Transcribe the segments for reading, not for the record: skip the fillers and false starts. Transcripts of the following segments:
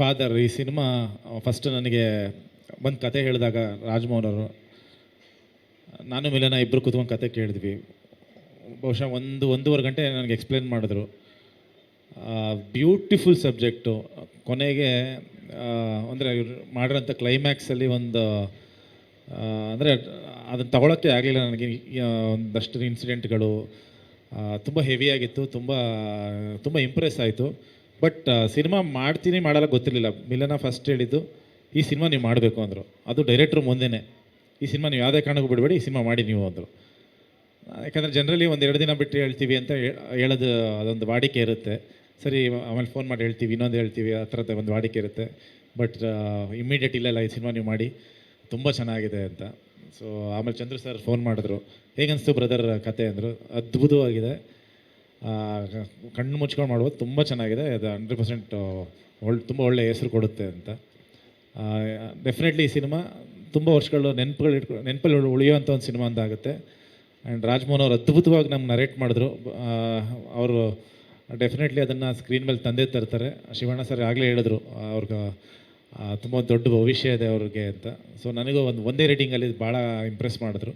Father ಈ cinema first ನನಗೆ ಒಂದು ಕತೆ ಹೇಳಿದಾಗ ರಾಜಮೋಹನ್ ಅವರು, ನಾನು ಮಿಲನ ಇಬ್ಬರು ಕೂತ್ಕೊಂಡು ಕತೆ ಕೇಳಿದ್ವಿ. ಬಹುಶಃ ಒಂದೂವರೆ ಗಂಟೆ ನನಗೆ ಎಕ್ಸ್ಪ್ಲೇನ್ ಮಾಡಿದ್ರು. Beautiful subject. ಕೊನೆಗೆ ಅಂದರೆ ಇವ್ರು ಮಾಡಿರೋಂಥ ಕ್ಲೈಮ್ಯಾಕ್ಸಲ್ಲಿ ಒಂದು ಅಂದರೆ ಅದನ್ನು ತಗೊಳ್ಳೋಕ್ಕೆ ಆಗಲಿಲ್ಲ ನನಗೆ. ಒಂದಷ್ಟು ಇನ್ಸಿಡೆಂಟ್ಗಳು ತುಂಬ ಹೆವಿಯಾಗಿತ್ತು, ತುಂಬ ಇಂಪ್ರೆಸ್ ಆಯಿತು. ಬಟ್ ಸಿನಿಮಾ ಮಾಡ್ತೀನಿ ಮಾಡಲ್ಲ ಗೊತ್ತಿರಲಿಲ್ಲ. ಮಿಲನ ಫಸ್ಟ್ ಹೇಳಿದ್ದು ಈ ಸಿನಿಮಾ ನೀವು ಮಾಡಬೇಕು ಅಂದರು. ಅದು ಡೈರೆಕ್ಟ್ರು ಮುಂದೆನೇ, ಈ ಸಿನಿಮಾ ನೀವು ಯಾವುದೇ ಕಾರಣಕ್ಕೂ ಬಿಡಬೇಡಿ, ಈ ಸಿನಿಮಾ ಮಾಡಿ ನೀವು ಅಂದರು. ಯಾಕಂದರೆ ಜನರಲಿ ಒಂದೆರಡು ದಿನ ಬಿಟ್ಟು ಹೇಳ್ತೀವಿ ಅಂತ ಹೇಳೋದು ಅದೊಂದು ವಾಡಿಕೆ ಇರುತ್ತೆ. ಸರಿ ಆಮೇಲೆ ಫೋನ್ ಮಾಡಿ ಹೇಳ್ತೀವಿ, ಇನ್ನೊಂದು ಹೇಳ್ತೀವಿ, ಆ ಥರದ ಒಂದು ವಾಡಿಕೆ ಇರುತ್ತೆ. ಬಟ್ ಇಮ್ಮಿಡಿಯೇಟ್ ಇಲ್ಲ ಈ ಸಿನಿಮಾ ನೀವು ಮಾಡಿ, ತುಂಬ ಚೆನ್ನಾಗಿದೆ ಅಂತ. ಸೊ ಆಮೇಲೆ ಚಂದ್ರು ಸರ್ ಫೋನ್ ಮಾಡಿದ್ರು, ಹೇಗನ್ನಿಸ್ತು ಬ್ರದರ್ ಕತೆ ಅಂದರು. ಅದ್ಭುತವಾಗಿದೆ, ಕಣ್ಣು ಮುಚ್ಕೊಂಡು ಮಾಡ್ಬೋದು, ತುಂಬ ಚೆನ್ನಾಗಿದೆ, ಅದು 100% ತುಂಬ ಒಳ್ಳೆಯ ಹೆಸರು ಕೊಡುತ್ತೆ ಅಂತ. ಡೆಫಿನೆಟ್ಲಿ ಈ ಸಿನಿಮಾ ತುಂಬ ವರ್ಷಗಳು ನೆನಪಲ್ಲಿ ಉಳಿಯುವಂಥ ಒಂದು ಸಿನಿಮಾ ಅಂತ ಆಗುತ್ತೆ. ಆ್ಯಂಡ್ ರಾಜಮೋಹನ್ ಅವರು ಅದ್ಭುತವಾಗಿ ನಮ್ಗೆ ನರೇಟ್ ಮಾಡಿದ್ರು. ಅವರು ಡೆಫಿನೆಟ್ಲಿ ಅದನ್ನು ಸ್ಕ್ರೀನ್ ಮೇಲೆ ತಂದೆ ತರ್ತಾರೆ. ಶಿವಣ್ಣ ಸರ್ ಆಗಲೇ ಹೇಳಿದ್ರು ಅವ್ರಿಗೆ ತುಂಬ ದೊಡ್ಡ ಭವಿಷ್ಯ ಇದೆ ಅವ್ರಿಗೆ ಅಂತ. ಸೊ ನನಗೂ ಒಂದೇ ರೇಟಿಂಗಲ್ಲಿ ಭಾಳ ಇಂಪ್ರೆಸ್ ಮಾಡಿದ್ರು.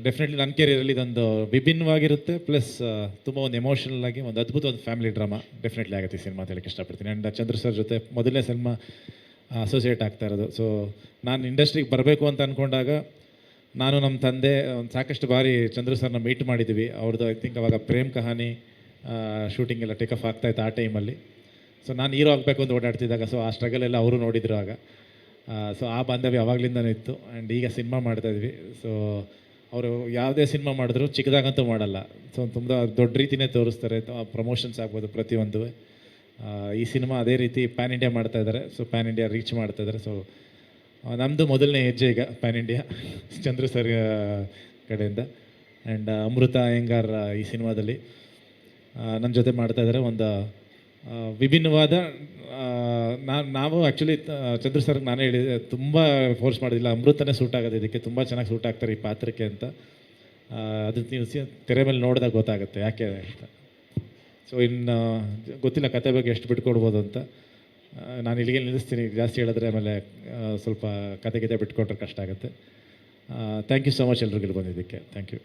ಡೆಫಿನೆಟ್ಲಿ ನನ್ನ ಕೆರಿಯರಲ್ಲಿ ಇದೊಂದು ವಿಭಿನ್ನವಾಗಿರುತ್ತೆ, ಪ್ಲಸ್ ತುಂಬ ಒಂದು ಎಮೋಷನಲ್ ಆಗಿ ಒಂದು ಅದ್ಭುತ ಒಂದು ಫ್ಯಾಮಿಲಿ ಡ್ರಾಮಾ ಡೆಫಿನೆಟ್ಲಿ ಆಗುತ್ತೆ ಈ ಸಿನಿಮಾ ಅಂತ ಹೇಳಕ್ಕೆ ಇಷ್ಟಪಡ್ತೀನಿ. ಆ್ಯಂಡ್ ಚಂದ್ರ ಸರ್ ಜೊತೆ ಮೊದಲನೇ ಸಿನಿಮಾ ಅಸೋಸಿಯೇಟ್ ಆಗ್ತಾ ಇರೋದು. ಸೊ ನಾನು ಇಂಡಸ್ಟ್ರಿಗೆ ಬರಬೇಕು ಅಂತ ಅಂದ್ಕೊಂಡಾಗ ನಾನು ನಮ್ಮ ತಂದೆ ಒಂದು ಸಾಕಷ್ಟು ಬಾರಿ ಚಂದ್ರು ಸರ್ನ ಮೀಟ್ ಮಾಡಿದ್ದೀವಿ. ಅವ್ರದ್ದು ಐ ಥಿಂಕ್ ಅವಾಗ ಪ್ರೇಮ್ ಕಹಾನಿ ಶೂಟಿಂಗ್ ಎಲ್ಲ ಟೇಕ್ ಆಫ್ ಆಗ್ತಾಯಿತ್ತು ಆ ಟೈಮಲ್ಲಿ. ಸೊ ನಾನು ಹೀರೋ ಆಗಬೇಕು ಅಂತ ಓಡಾಡ್ತಿದ್ದಾಗ ಸೊ ಆ ಸ್ಟ್ರಗಲ್ ಎಲ್ಲ ಅವರು ನೋಡಿದ್ರು ಆಗ. ಸೊ ಆ ಬಾಂಧವ್ಯ ಅವಾಗಲಿಂದನೇ ಇತ್ತು. ಆ್ಯಂಡ್ ಈಗ ಸಿನಿಮಾ ಮಾಡ್ತಾಯಿದ್ವಿ. ಸೊ ಅವರು ಯಾವುದೇ ಸಿನಿಮಾ ಮಾಡಿದ್ರು ಚಿಕ್ಕದಾಗಂತೂ ಮಾಡಲ್ಲ. ಸೊ ತುಂಬ ದೊಡ್ಡ ರೀತಿಯೇ ತೋರಿಸ್ತಾರೆ. ಪ್ರಮೋಷನ್ಸ್ ಆಗ್ಬೋದು ಪ್ರತಿಯೊಂದು. ಈ ಸಿನಿಮಾ ಅದೇ ರೀತಿ ಪ್ಯಾನ್ ಇಂಡಿಯಾ ಮಾಡ್ತಾಯಿದ್ದಾರೆ. ಸೊ ಪ್ಯಾನ್ ಇಂಡಿಯಾ ರೀಚ್ ಮಾಡ್ತಾಯಿದ್ದಾರೆ. ಸೊ ನಮ್ಮದು ಮೊದಲನೇ ಹೆಜ್ಜೆ ಈಗ ಪ್ಯಾನ್ ಇಂಡಿಯಾ ಚಂದ್ರು ಸರ್ ಕಡೆಯಿಂದ. ಆ್ಯಂಡ್ ಅಮೃತ ಅಯ್ಯಂಗಾರ್ ಈ ಸಿನಿಮಾದಲ್ಲಿ ನನ್ನ ಜೊತೆ ಮಾಡ್ತಾಯಿದ್ದಾರೆ. ಒಂದು ವಿಭಿನ್ನವಾದ ನಾವು ಆ್ಯಕ್ಚುಲಿ ಚಂದ್ರು ಸರ್ಗೆ ನಾನೇ ಹೇಳಿದೆ, ತುಂಬ ಫೋರ್ಸ್ ಮಾಡೋದಿಲ್ಲ, ಅಮೃತನೇ ಸೂಟ್ ಆಗೋದು ಇದಕ್ಕೆ, ತುಂಬ ಚೆನ್ನಾಗಿ ಸೂಟ್ ಆಗ್ತಾರೆ ಈ ಪಾತ್ರಕ್ಕೆ ಅಂತ. ಅದು ನೀವು ತೆರೆ ಮೇಲೆ ನೋಡಿದಾಗ ಗೊತ್ತಾಗುತ್ತೆ ಯಾಕೆ ಅಂತ. ಸೊ ಇನ್ನು ಗೊತ್ತಿಲ್ಲ ಕತೆ ಬಗ್ಗೆ ಎಷ್ಟು ಬಿಟ್ಕೊಡ್ಬೋದು ಅಂತ. ನಾನು ಇಲ್ಲಿಗೆ ನಿಲ್ಲಿಸ್ತೀನಿ, ಜಾಸ್ತಿ ಹೇಳಿದ್ರೆ ಆಮೇಲೆ ಸ್ವಲ್ಪ ಕತೆ ಬಿಟ್ಕೊಟ್ರೆ ಕಷ್ಟ ಆಗುತ್ತೆ. ಥ್ಯಾಂಕ್ ಯು ಸೊ ಮಚ್ ಎಲ್ರಿಗೂ ಬಂದಿದ್ದಕ್ಕೆ. Thank you.